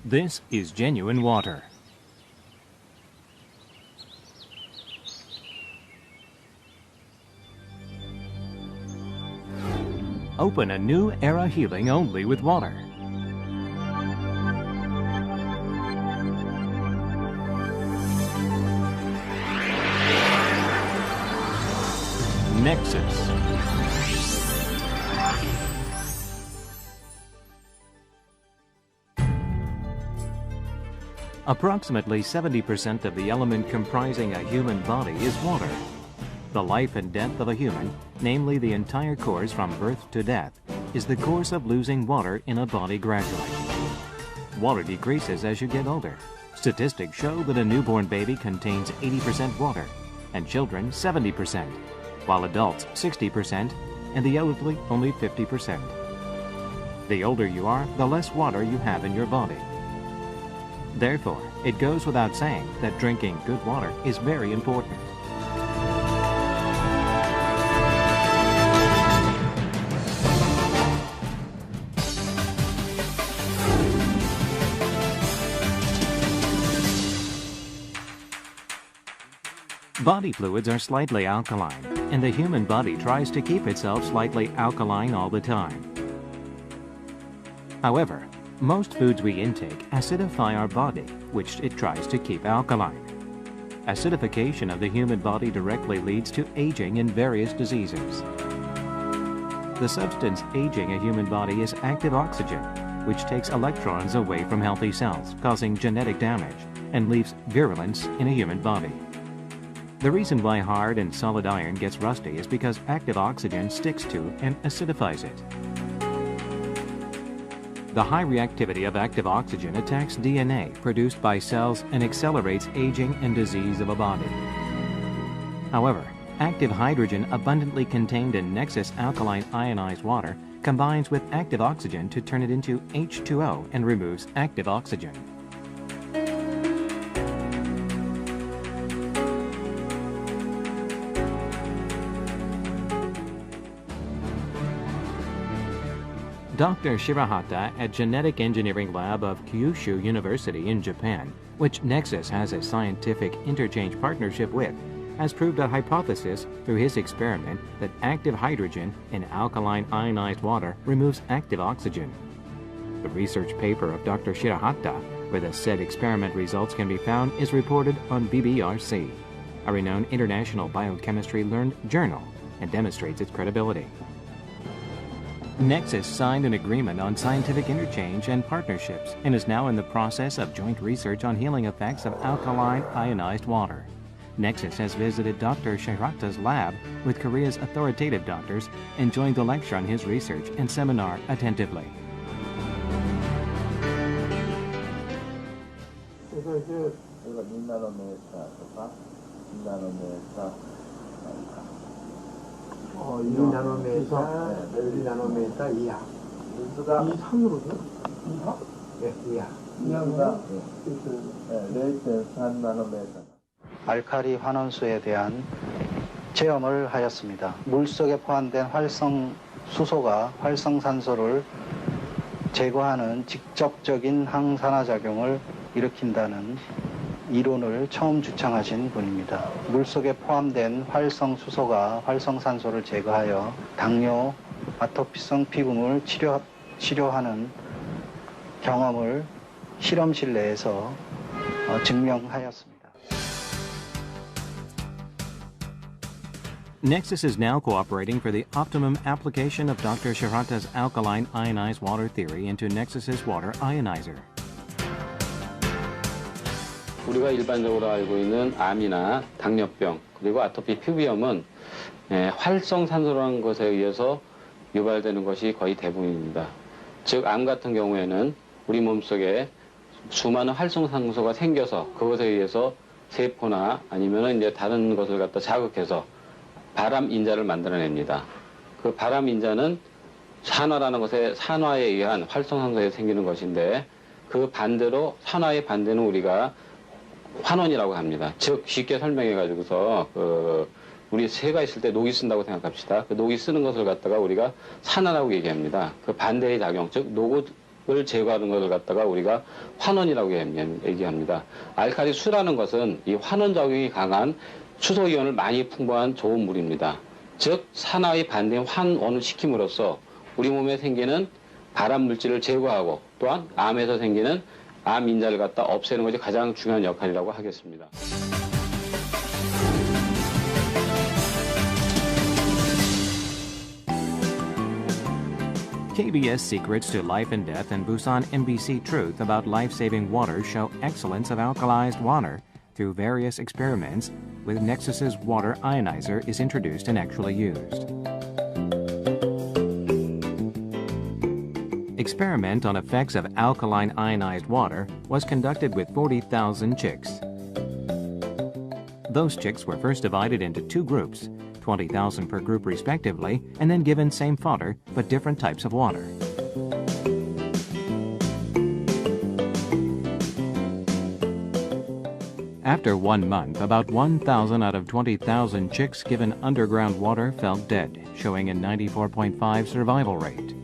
This is genuine water. Open a new era healing only with water. Nexus. Approximately 70% of the element comprising a human body is water. The life and death of a human, namely the entire course from birth to death, is the course of losing water in a body gradually. Water decreases as you get older. Statistics show that a newborn baby contains 80% water, and children 70%, while adults 60%, and the elderly only 50%. The older you are, the less water you have in your body. Therefore, it goes without saying that drinking good water is very important. Body fluids are slightly alkaline, and the human body tries to keep itself slightly alkaline all the time. However, most foods we intake acidify our body, which it tries to keep alkaline. Acidification of the human body directly leads to aging in various diseases. The substance aging a human body is active oxygen, which takes electrons away from healthy cells, causing genetic damage, and leaves virulence in a human body. The reason why hard and solid iron gets rusty is because active oxygen sticks to and acidifies it. The high reactivity of active oxygen attacks DNA produced by cells and accelerates aging and disease of a body. However, active hydrogen abundantly contained in Nexus alkaline ionized water combines with active oxygen to turn it into H2O and removes active oxygen. Dr. Shirahata at Genetic Engineering Lab of Kyushu University in Japan, which Nexus has a scientific interchange partnership with, has proved a hypothesis through his experiment that active hydrogen in alkaline ionized water removes active oxygen. The research paper of Dr. Shirahata, where the said experiment results can be found, is reported on BBRC, a renowned international biochemistry learned journal, and demonstrates its credibility. Nexus signed an agreement on scientific interchange and partnerships and is now in the process of joint research on healing effects of alkaline ionized water. Nexus has visited Dr. Shirahata's lab with Korea's authoritative doctors and joined the lecture on his research and seminar attentively. 알칼리 환원수에 대한 체험을 하였습니다. 물속에 포함된 활성 수소가 활성산소를 제거하는 직접적인 항산화작용을 일으킨다는 이론을 처음 주창하신 분입니다. 물속에 포함된 활성수소가 활성산소를 제거하여 당뇨, 아토피성 피부물 치료하는 경험을 실험실 내에서 증명하였습니다. Nexus is now cooperating for the optimum application of Dr. Shirahata's alkaline ionized water theory into Nexus's water ionizer. 우리가 일반적으로 알고 있는 암이나 당뇨병 그리고 아토피 피부염은 활성산소라는 것에 의해서 유발되는 것이 거의 대부분입니다. 즉, 암 같은 경우에는 우리 몸속에 수많은 활성산소가 생겨서 그것에 의해서 세포나 아니면은 이제 다른 것을 갖다 자극해서 발암 인자를 만들어냅니다. 그 발암 인자는 산화라는 것에 산화에 의한 활성산소에 생기는 것인데 그 반대로 산화의 반대는 우리가 환원이라고 합니다. 즉 쉽게 설명해가지고서 우리 새가 있을 때 녹이 쓴다고 생각합시다. 그 녹이 쓰는 것을 갖다가 우리가 산화라고 얘기합니다. 그 반대의 작용, 즉 을 제거하는 것을 갖다가 우리가 환원이라고 얘기합니다. 알칼리 수라는 것은 이 환원 작용이 강한 수소 이온을 많이 풍부한 좋은 물입니다. 즉 산화의 반대인 환원을 시킴으로써 우리 몸에 생기는 발암 물질을 제거하고 또한 암에서 생기는 암 인자를 갖다 없애는 것이 가장 중요한 역할이라고 하겠습니다. KBS Secrets to Life and Death and Busan MBC Truth about life-saving water show excellence of alkalized water through various experiments with Nexus's water ionizer is introduced and actually used. Experiment on effects of alkaline ionized water was conducted with 40,000 chicks. Those chicks were first divided into two groups, 20,000 per group respectively, and then given same fodder but different types of water. After 1 month, about 1,000 out of 20,000 chicks given underground water fell dead, showing a 94.5 survival rate.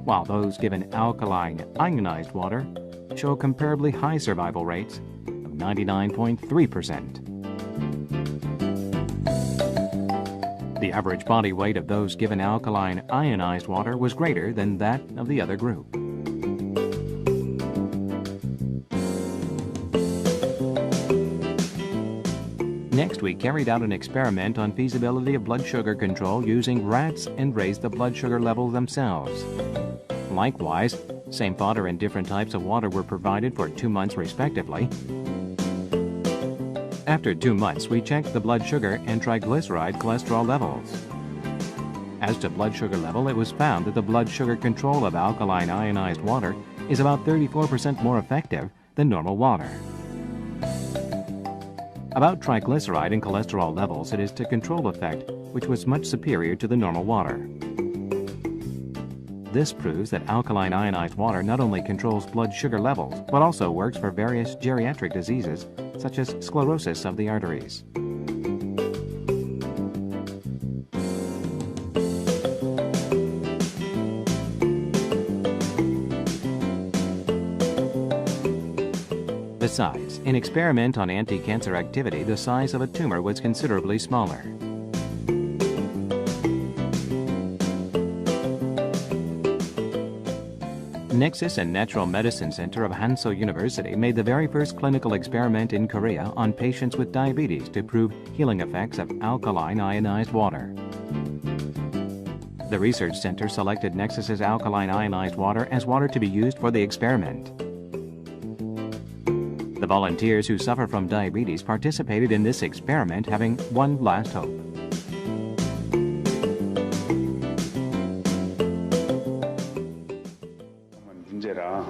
While those given alkaline ionized water show comparably high survival rates of 99.3%. The average body weight of those given alkaline ionized water was greater than that of the other group. Next, we carried out an experiment on feasibility of blood sugar control using rats and raised the blood sugar level themselves. Likewise, same fodder and different types of water were provided for 2 months respectively. After 2 months, we checked the blood sugar and triglyceride cholesterol levels. As to blood sugar level, it was found that the blood sugar control of alkaline ionized water is about 34% more effective than normal water. About triglyceride and cholesterol levels, it is the control effect, which was much superior to the normal water. This proves that alkaline ionized water not only controls blood sugar levels, but also works for various geriatric diseases, such as sclerosis of the arteries. Besides, in experiment on anti-cancer activity, the size of a tumor was considerably smaller. Nexus and Natural Medicine Center of Hanso University made the very first clinical experiment in Korea on patients with diabetes to prove healing effects of alkaline ionized water. The research center selected Nexus's alkaline ionized water as water to be used for the experiment. The volunteers who suffer from diabetes participated in this experiment, having one last hope. 문제라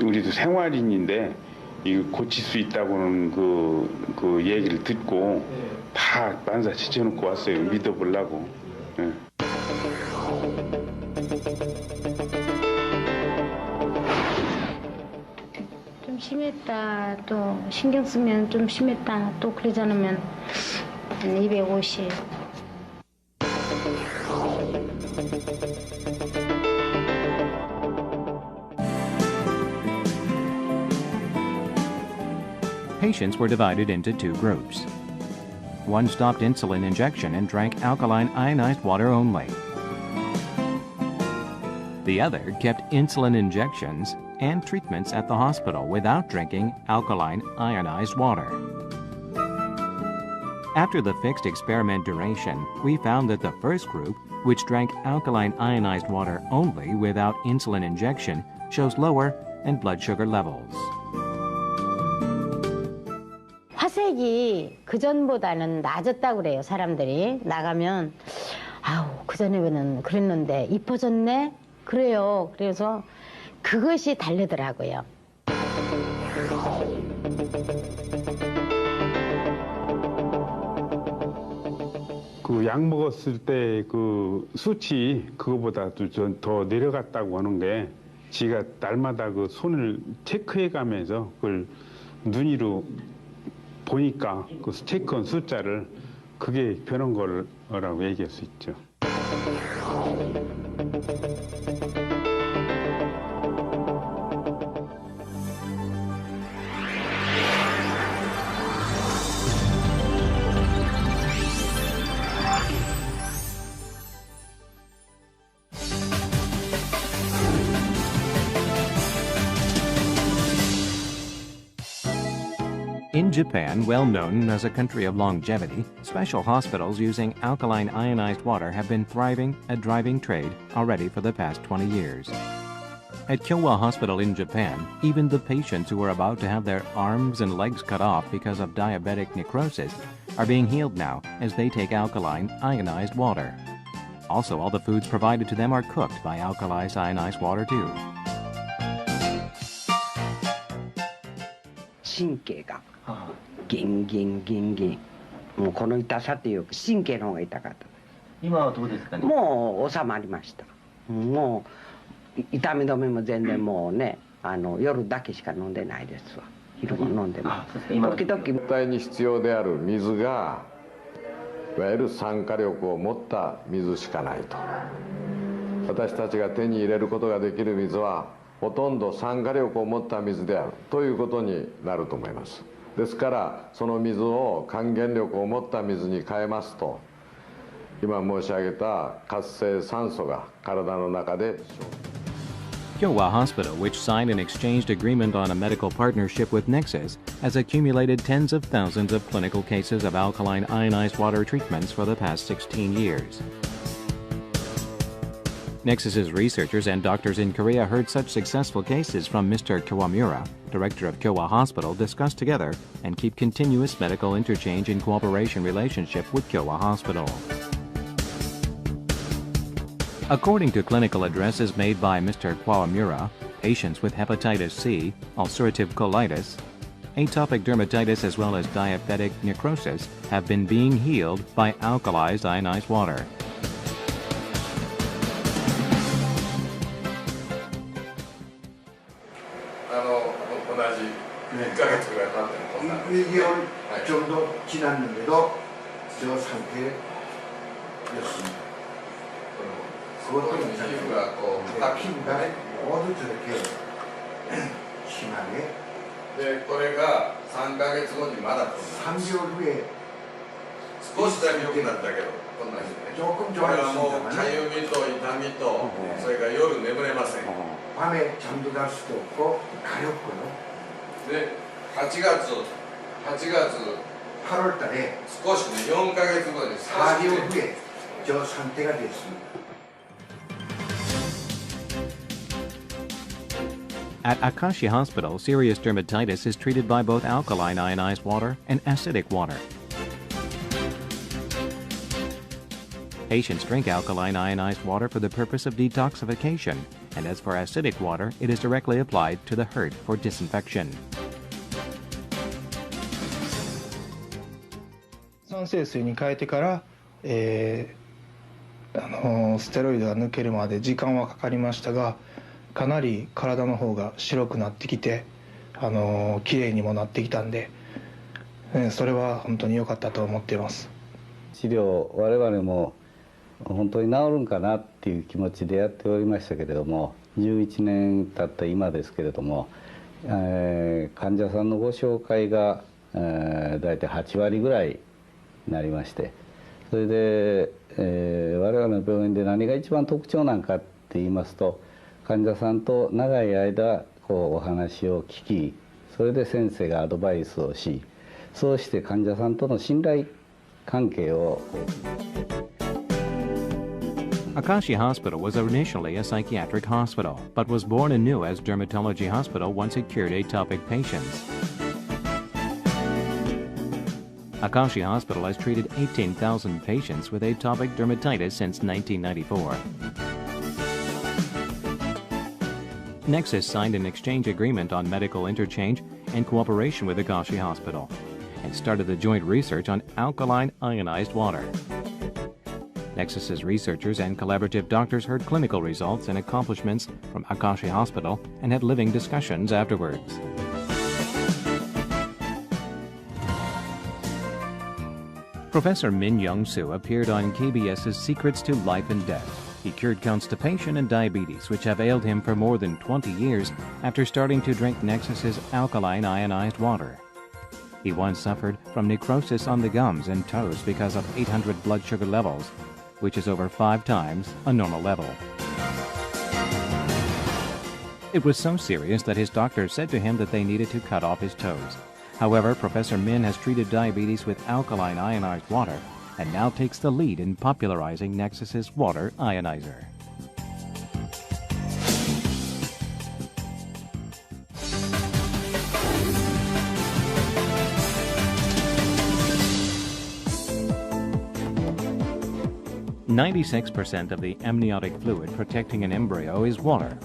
우리도 생활인인데 이 고칠 수 있다고는 그 얘기를 듣고 다 만사 지쳐놓고 왔어요. 믿어보려고. 예. 좀 심했다, 또 신경 쓰면 좀 심했다, 또 그러지 않으면 250. Patients were divided into two groups. One stopped insulin injection and drank alkaline ionized water only. The other kept insulin injections and treatments at the hospital without drinking alkaline ionized water. After the fixed experiment duration, we found that the first group, which drank alkaline ionized water only without insulin injection, shows lower and blood sugar levels. 화색이 그전보다는 낮았다고 그래요. 사람들이 나가면 아우 그전에는 그랬는데 이뻐졌네? 그래요. 그래서 그것이 다르더라고요. 그 약 먹었을 때 그 수치 그거보다도 좀 더 내려갔다고 하는 게 지가 날마다 그 손을 체크해 가면서 그걸 눈으로 보니까 그 체크한 숫자를 그게 변한 거라고 얘기할 수 있죠. In Japan, well known as a country of longevity, special hospitals using alkaline ionized water have been thriving a driving trade already for the past 20 years. At Kyowa Hospital in Japan, even the patients who are about to have their arms and legs cut off because of diabetic necrosis are being healed now as they take alkaline ionized water. Also, all the foods provided to them are cooked by alkalized ionized water too. 神経がギンギンギンギン、もうこの痛さっていう神経の方が痛かった。今はどうですかね。もう収まりました。もう痛み止めも全然もうね、夜だけしか飲んでないですわ。昼間飲んでも時々。絶対に必要である水がいわゆる酸化力を持った水しかないと。私たちが手に入れることができる水はほとんど酸化力を持った水であるということになると思います。ですからその水を還元力を持った水に変えますと、今申し上げた活性酸素が体の中で。Kyowa Hospital, which signed an exchanged agreement on a medical partnership with Nexus, has accumulated tens of thousands of clinical cases of alkaline ionized water treatments for the past 16 years. Nexus's researchers and doctors in Korea heard such successful cases from Mr. Mira, director of Kyowa Hospital, discuss together and keep continuous medical interchange and cooperation relationship with Kyowa Hospital. According to clinical addresses made by Mr. Mira, patients with hepatitis C, ulcerative colitis, atopic dermatitis as well as diabetic necrosis have been being healed by alkalized ionized water. 2개월 정도 지났는데도 저 상태였습니다. 그것도 피부가 모두 저렇게 심하게. 네, 거래가 3ヶ月後にまだ 3개월 후에 少しだけ良くなったけど 조금 これはもう 좋아졌습니다만 かゆみと痛みとそれから夜眠れません。 밤에 잠도 잘 수도 없고 가렵고요. で8月 8월 달에 少しね4ヶ月後に 4개월 후에 저 상태가 됐습니다. At Akashi Hospital, serious dermatitis is treated by both alkaline ionized water and acidic water. Patients drink alkaline ionized water for the purpose of detoxification, and as for acidic water, it is directly applied to the hurt for disinfection. 酸性水に変えてから、ステロイドが抜けるまで時間はかかりましたが、かなり体の方が白くなってきて、きれいにもなってきたんで、それは本当に良かったと思っています。治療、我々も本当に治るんかなっていう気持ちでやっておりましたけれども、11年経った今ですけれども、患者さんのご紹介が、だいたい8割ぐらいになりまして、それで、我々の病院で何が一番特徴なんかって言いますと、患者さんと長い間お話を聞き、それで先生がアドバイスをし、そうして患者さんとの信頼関係を。Akashi Hospital was initially a psychiatric hospital, but was born anew as dermatology hospital once it cured atopic patients. Akashi Hospital has treated 18,000 patients with atopic dermatitis since 1994. Nexus signed an exchange agreement on medical interchange and cooperation with Akashi Hospital, and started the joint research on alkaline ionized water. Nexus's researchers and collaborative doctors heard clinical results and accomplishments from Akashi Hospital and had living discussions afterwards. Professor Min Young-soo appeared on KBS's Secrets to Life and Death. He cured constipation and diabetes, which have ailed him for more than 20 years after starting to drink Nexus's alkaline ionized water. He once suffered from necrosis on the gums and toes because of 800 blood sugar levels, which is over 5 times a normal level. It was so serious that his doctor said to him that they needed to cut off his toes. However, Professor Min has treated diabetes with alkaline ionized water and now takes the lead in popularizing Nexus's water ionizer. "96% of the amniotic fluid protecting an embryo is water.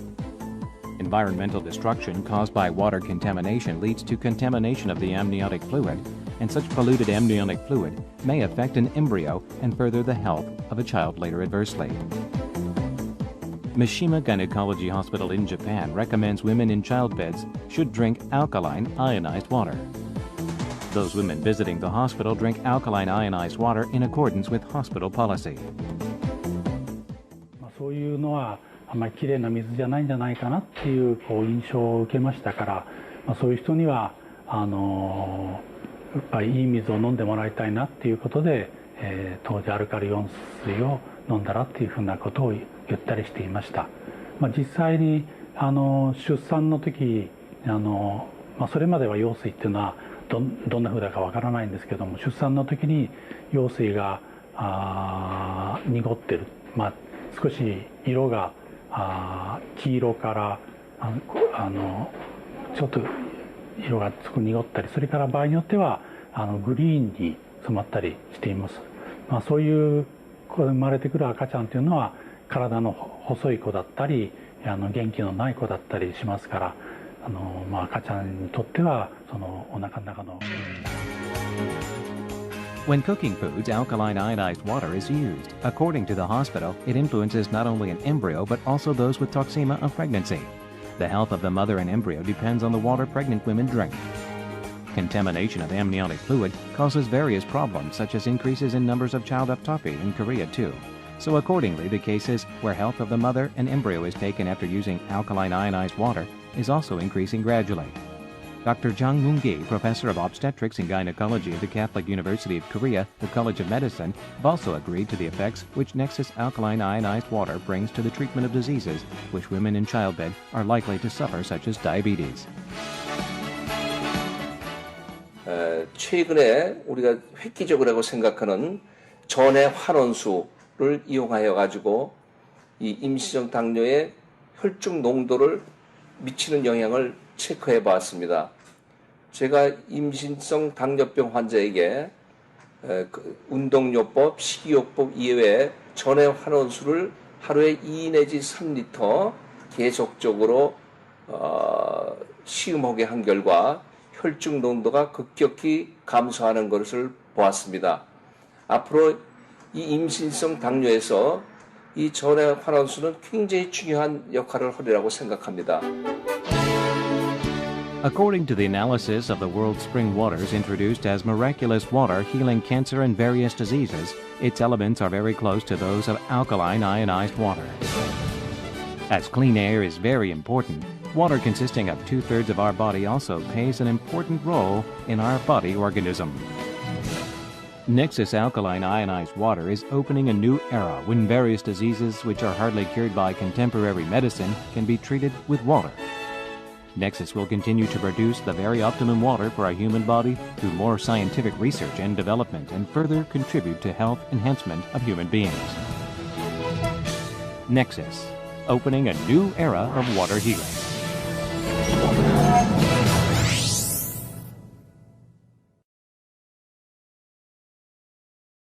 Environmental destruction caused by water contamination leads to contamination of the amniotic fluid, and such polluted amniotic fluid may affect an embryo and further the health of a child later adversely. Mishima Gynecology Hospital in Japan recommends women in childbeds should drink alkaline ionized water. Those women visiting the hospital drink alkaline ionized water in accordance with hospital policy. そういうのはあまりきれいな水じゃないんじゃないかなっていう印象を受けましたから、そういう人にはやっぱりいい水を飲んでもらいたいなっていうことで、当時アルカリイオン水を飲んだらっていうふうなことを言ったりしていました。実際に出産の時それまでは羊水っていうのはどんな風だかわからないんですけども、出産の時に羊水が濁ってる、少し色が黄色からちょっと色がすごく濁ったり、それから場合によってはグリーンに染まったりしています。そういう生まれてくる赤ちゃんというのは体の細い子だったり元気のない子だったりしますから、赤ちゃんにとってはそのお腹の中の。When cooking foods, alkaline ionized water is used. According to the hospital, it influences not only an embryo but also those with toxemia of pregnancy. The health of the mother and embryo depends on the water pregnant women drink. Contamination of amniotic fluid causes various problems, such as increases in numbers of child ectopy in Korea too. So accordingly, the cases where health of the mother and embryo is taken after using alkaline ionized water is also increasing gradually. Dr. Jang Moon-gi, professor of obstetrics and gynecology at the Catholic University of Korea, the College of Medicine, have also agreed to the effects which Nexus alkaline ionized water brings to the treatment of diseases which women in childbed are likely to suffer, such as diabetes. 최근에 우리가 획기적이라고 생각하는 전해 환원수를 이용하여 가지고 이 임시적 당뇨의 혈중 농도를 미치는 영향을 체크해 봤습니다. 제가 임신성 당뇨병 환자에게 운동요법, 식이요법 이외에 전해 환원수를 하루에 2 내지 3리터 계속적으로 시음하게 한 결과 혈중 농도가 급격히 감소하는 것을 보았습니다. 앞으로 이 임신성 당뇨에서 이 전해 환원수는 굉장히 중요한 역할을 하리라고 생각합니다. According to the analysis of the world's spring waters introduced as miraculous water healing cancer and various diseases, its elements are very close to those of alkaline ionized water. As clean air is very important, water consisting of 2/3 of our body also plays an important role in our body organism. Nexus alkaline ionized water is opening a new era when various diseases which are hardly cured by contemporary medicine can be treated with water. Nexus will continue to produce the very optimum water for our human body through more scientific research and development and further contribute to health enhancement of human beings. Nexus, opening a new era of water healing.